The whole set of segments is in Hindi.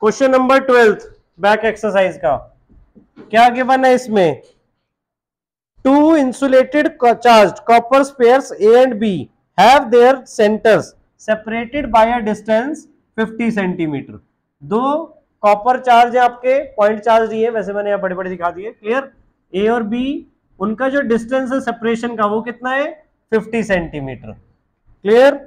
क्वेश्चन नंबर 12 बैक एक्सरसाइज का क्या गिवन है इसमें? Two insulated charged copper spheres A and B have their centres separated by a distance 50 centimetre. दो कॉपर चार्ज है आपके, पॉइंट चार्ज दिए, वैसे मैंने यहाँ बड़े बड़े दिखा दिए, क्लियर। ए और बी, उनका जो डिस्टेंस है सेपरेशन का वो कितना है? 50 centimetre, clear.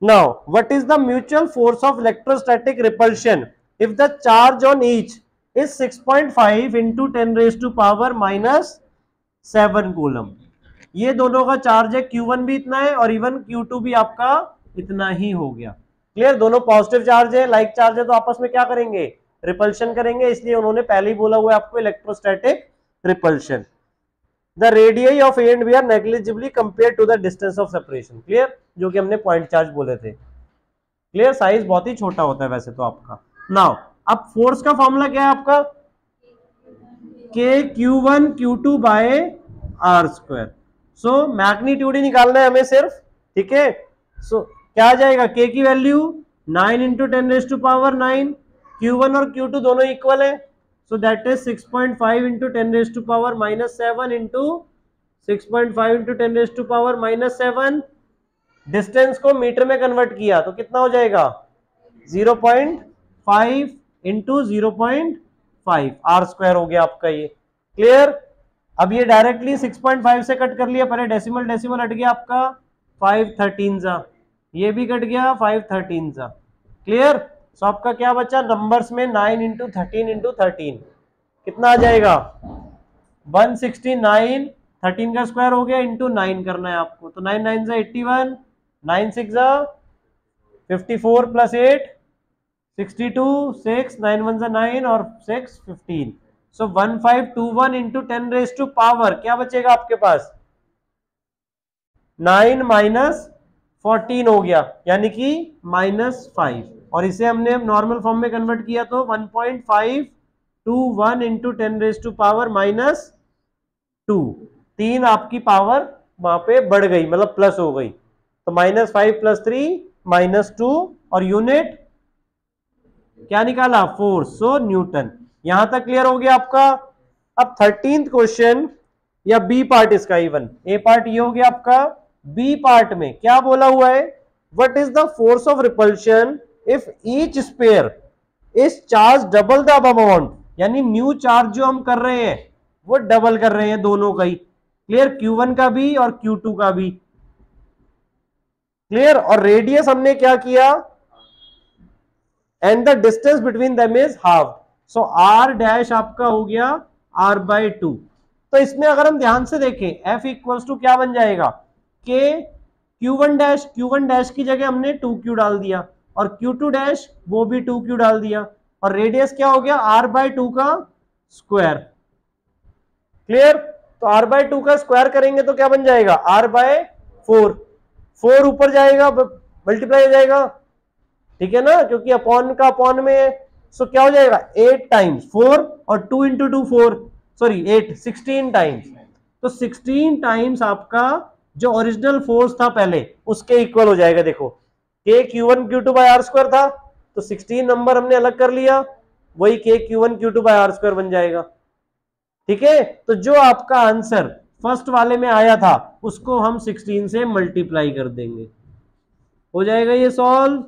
Now, what is the mutual force of electrostatic repulsion if the charge on each is 6.5 into 10 raised to power minus 7 coulomb? ये दोनों का चार्ज है, Q1 भी इतना है और इवन Q2 भी आपका इतना ही हो गया, क्लियर। दोनों पॉजिटिव चार्ज है, लाइक चार्ज है, तो आपस में क्या करेंगे? रिपल्शन करेंगे, इसलिए उन्होंने पहले ही बोला हुआ है आपको electrostatic repulsion. The radii of A and B are negligibly compared to the distance of separation, clear, जो कि हमने पॉइंट चार्ज बोले थे, क्लियर। साइज बहुत ही छोटा होता है वैसे तो आपका। नाउ अब फोर्स का फॉर्मूला क्या है आपका? Q1 Q2 by r square. So magnitude ही निकालना है हमें सिर्फ, ठीक है। सो क्या आ जाएगा? K की value 9 into 10 raise to power 9, Q1 और Q2 दोनों इक्वल है, so that is 6.5 into 10 raised to power minus 7 into 6.5 into 10 raised to power minus 7। Distance को मीटर में कन्वर्ट किया तो कितना हो जाएगा? 0.5 into 0.5 आर स्क्वायर हो गया आपका ये, क्लियर। अब ये डायरेक्टली 6.5 से कट कर लिया, पहले डेसिमल डेसिमल हट गया आपका 5/13, ये भी कट गया 5/13, क्लियर। सो आपका क्या बचा नंबर्स में? 9 इंटू 13 इंटू 13 कितना आ जाएगा? 169। 13 का स्क्वायर हो गया, इंटू 9 करना है आपको, तो 9 9 81, 9 6 54 प्लस 8 62, 6 9 1 9 और 6 15। सो 1521 इंटू 10 रेज टू पावर क्या बचेगा आपके पास? 9 माइनस 14 हो गया, यानी कि -5, और इसे हमने नॉर्मल फॉर्म में कन्वर्ट किया तो 1.521 इंटू 10 रेज टू पावर -2। 3 आपकी पावर वहां पे बढ़ गई, मतलब प्लस हो गई, तो -5 + 3 -2, और यूनिट क्या निकाला? फोर्स, सो न्यूटन। यहां तक क्लियर हो गया आपका। अब 13th क्वेश्चन या बी पार्ट इसका, इवन ए पार्ट ये हो गया आपका, बी पार्ट में क्या बोला हुआ है? What is the force of repulsion if each spare is charge double the above amount? यानी न्यू चार्ज जो हम कर रहे हैं वो डबल कर रहे हैं दोनों का ही, क्लियर। Q1 का भी और Q2 का भी, क्लियर। और रेडियस हमने क्या किया? And the distance between them is half, so R dash आपका हो गया R/2। तो इसमें अगर हम ध्यान से देखें F इक्वल्स टू क्या बन जाएगा? K Q1 डैश की जगह हमने 2Q डाल दिया, और Q2 डैश वो भी 2Q डाल दिया, और रेडियस क्या हो गया? R/2 का स्क्वायर, क्लियर। तो R/2 का स्क्वायर करेंगे तो क्या बन जाएगा? R/4। 4 ऊपर जाएगा, मल्टीप्लाई हो जाएगा, ठीक है ना, क्योंकि अपॉन का अपॉन में है। सो क्या हो जाएगा? 8 टाइम्स 4 और 2 इंटू 2 4, सॉरी 8, 16 टाइम्स। तो 16 टाइम्स आपका जो ओरिजिनल फोर्स था पहले उसके इक्वल हो जाएगा। देखो K Q1 Q2 by r square था, तो 16 नंबर हमने अलग कर लिया, वही K Q1 Q2 by r square बन जाएगा, ठीक है। तो जो आपका आंसर फर्स्ट वाले में आया था उसको हम 16 से मल्टीप्लाई कर देंगे, हो जाएगा ये सॉल्व,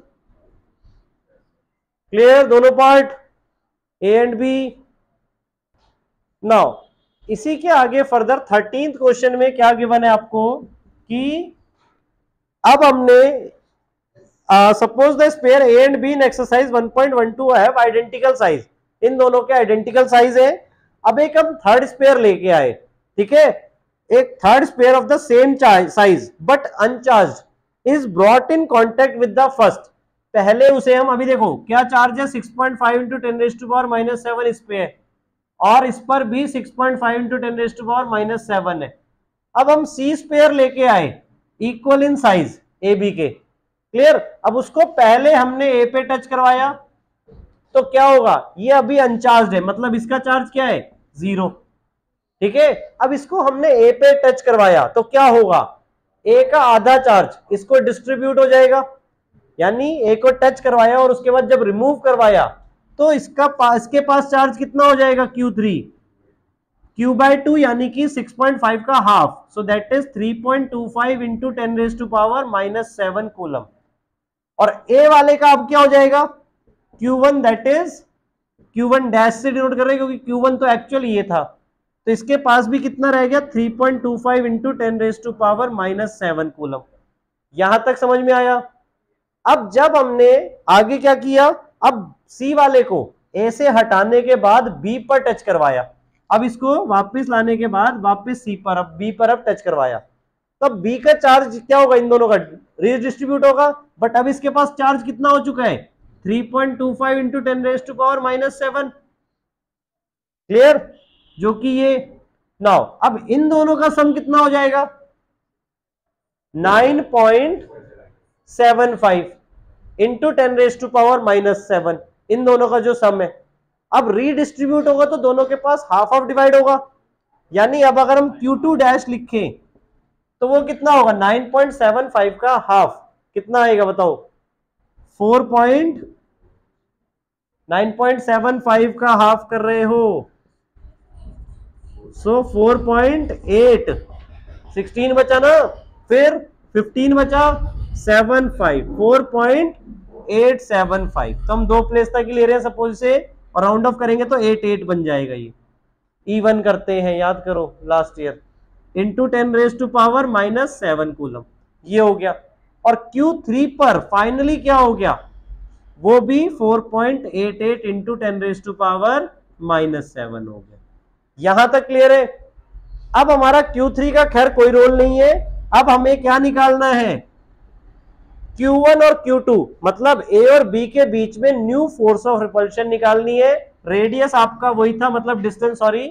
क्लियर। दोनों part A and B. Now इसी के आगे फर्दर 13th क्वेश्चन में क्या गिवन है आपको कि अब हमने suppose the sphere A and B in exercise 1.12 have identical size, इन दोनों के आइडेंटिकल साइज है। अब एक हम थर्ड स्पेयर लेके आए, ठीक है, एक third sphere of the same size but uncharged is brought in contact with the first. पहले उसे हम, अभी देखो क्या चार्ज है? 6.5 इंटू 10 रेज टू पावर -7 इस पे है, और इस पर भी 6.5 इंटू 10 रेज टू पावर -7 है। अब हम सी स्पेयर लेके आए equal in size A B के, क्लियर। अब उसको पहले हमने ए पे टच करवाया तो क्या होगा? ये अभी अनचार्ज है, मतलब इसका चार्ज क्या है? 0, ठीक है। अब इसको हमने ए पे टच करवाया तो क्या होगा? ए का आधा चार्ज इसको डिस्ट्रीब्यूट हो जाएगा, यानी ए को टच करवाया और उसके बाद जब रिमूव करवाया तो इसके पास चार्ज कितना हो जाएगा Q3, Q/2 यानी कि 6.5 का half, so that is 3.25 into 10⁻⁻7 coulomb. और ए वाले का अब क्या हो जाएगा Q1, that is Q1 dash से डिनोट कर रहे हैं क्योंकि Q1 तो एक्चुअल ये था, तो इसके पास भी कितना रह गया 3.25 इंटू 10⁻⁻7 कूलम। यहां तक समझ में आया। अब जब हमने आगे क्या किया, अब सी वाले को ए से हटाने के बाद बी पर टच करवाया, अब इसको वापस लाने के बाद वापस सी पर, अब बी पर अब टच करवाया, तो अब बी का चार्ज क्या होगा, इन दोनों का रीडिस्ट्रीब्यूट होगा। बट अब इसके पास चार्ज कितना हो चुका है 3.25 इंटू 10⁻⁻7, क्लियर, जो कि ये नाउ अब इन दोनों का सम कितना हो जाएगा 9.75 इंटू 10⁻⁻7, इन दोनों का जो सम है। अब रीडिस्ट्रीब्यूट होगा तो दोनों के पास हाफ हाफ डिवाइड होगा, यानी अब अगर हम Q2 डैश लिखें तो वो कितना होगा 9.75 का हाफ कितना आएगा बताओ 9.75 का हाफ कर रहे हो, सो 4.8, 16 बचा ना, फिर 15 बचा 75, 4.875। तो हम दो प्लेस तक ही ले रहे हैं सपोज से, और राउंड ऑफ करेंगे तो 88 बन जाएगा। ये इवन करते हैं, याद करो लास्ट ईयर, इंटू 10⁻⁻7 कूलम, ये हो गया। और Q3 पर फाइनली क्या हो गया, वो भी 4.88 इंटू 10⁻⁻7 हो गया। यहां तक क्लियर है। अब हमारा Q3 का खैर कोई रोल नहीं है, अब हमें क्या निकालना है Q1 और Q2, मतलब A और B के बीच में न्यू फोर्स ऑफ रिपल्शन निकालनी है। रेडियस आपका वही था, मतलब distance, sorry,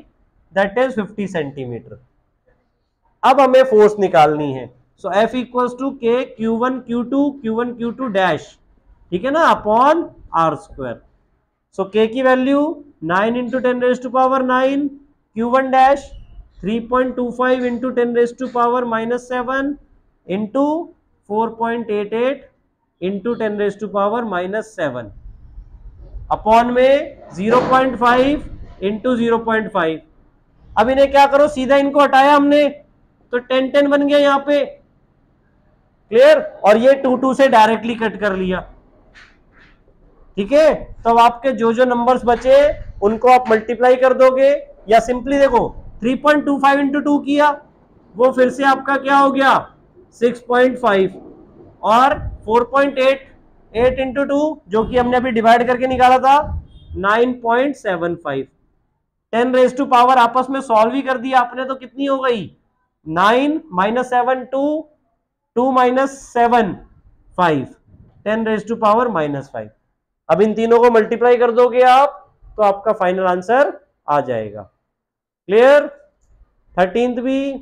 that is 50 centimetre. अब हमें फोर्स निकालनी है, so F equals to K Q1 Q2 dash, ठीक है ना, अपॉन R²। सो K की value 9 into 10⁻⁹, Q1 dash 3.25 into 10⁻⁻7 into 4.88 into 10⁻⁻7 upon में 0.5 इंटू 0.5। अब इन्हें क्या करो, सीधा इनको हटाया हमने तो 10 बन गया यहाँ पे, क्लियर, और ये 2 से डायरेक्टली कट कर लिया, ठीक है। तो अब आपके जो जो नंबर्स बचे उनको आप मल्टीप्लाई कर दोगे, या सिंपली देखो 3.25 इंटू 2 किया, वो फिर से आपका क्या हो गया 6.5, और 4.8 इंटू 2 जो कि हमने अभी डिवाइड करके निकाला था 9.75। 10⁻⁻, आपस में सॉल्व ही कर दिया आपने तो कितनी हो गई 9 - 7 2 - 7 5, 10⁻⁻5। अब इन तीनों को मल्टीप्लाई कर दोगे आप तो आपका फाइनल आंसर आ जाएगा, क्लियर। 13th भी